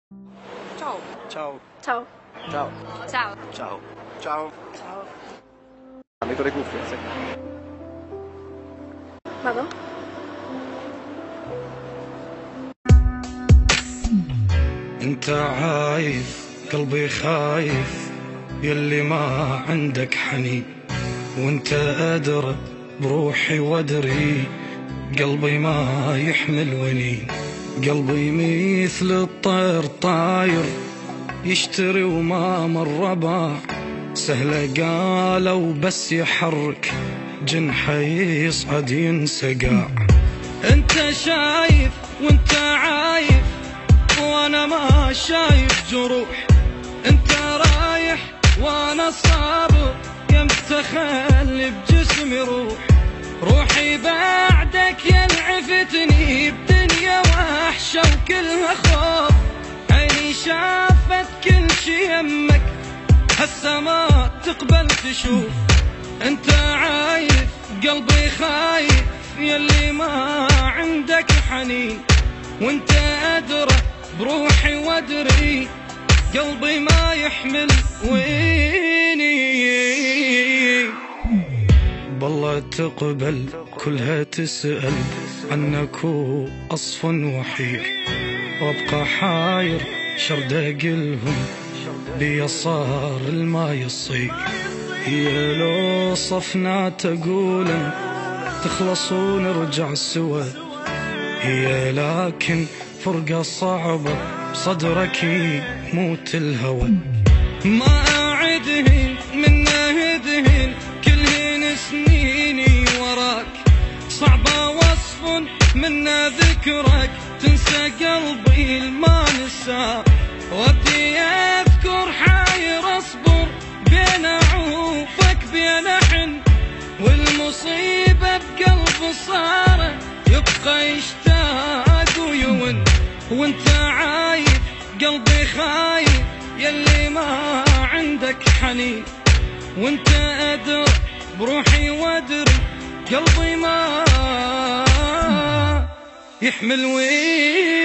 Ciao. Ciao. Ciao. Ciao. Ciao. Ciao. Ciao. Ciao. Metto le cuffie, sì. Vado? انت عايف قلبي خايف يلي ما عندك حنين، وانت أدرى بروحي وادري قلبي ما يحمل ونين. قلبي مثل الطير طاير يشتري وما مر باع، سهلة قالوا بس يحرك جنحه يصعد ينسقع. انت شايف وانت عايف وانا ما شايف جروح، انت رايح وانا صابر يا متخلي بجسمي روح. روحي بعدك ينعفتني بدنيا وحشة وكلها خوف، عيني شافت كل شي يمك هسه ما تقبل تشوف. انت عايف قلبي خايف يلي ما عندك حنين، وانت أدرى بروحي وادري قلبي ما يحمل ويني. بالله تقبل كلها تسأل عنك وأصفن وحير، وابقى حاير شرد أقلهم بيا صار الما يصير. هي لو صفنا تقولن تخلص ونرجع سوا، هي لكن فرقة صعبة بصدرك يموت الهوى. ما أعدهن من نهدهن كلهن سنيني وراك، صعبة وصف من ذكرك تنسى قلبي الما نسى. ودي أذكر حاير أصبر بين عوفك بين حن، والمصيبة بقلب صار يبقى يشتاق ويون. وانت عايف قلبي خايف يلي ما عندك حنين، وانت أدرى بروحي وادري قلبي ما يحمل وين.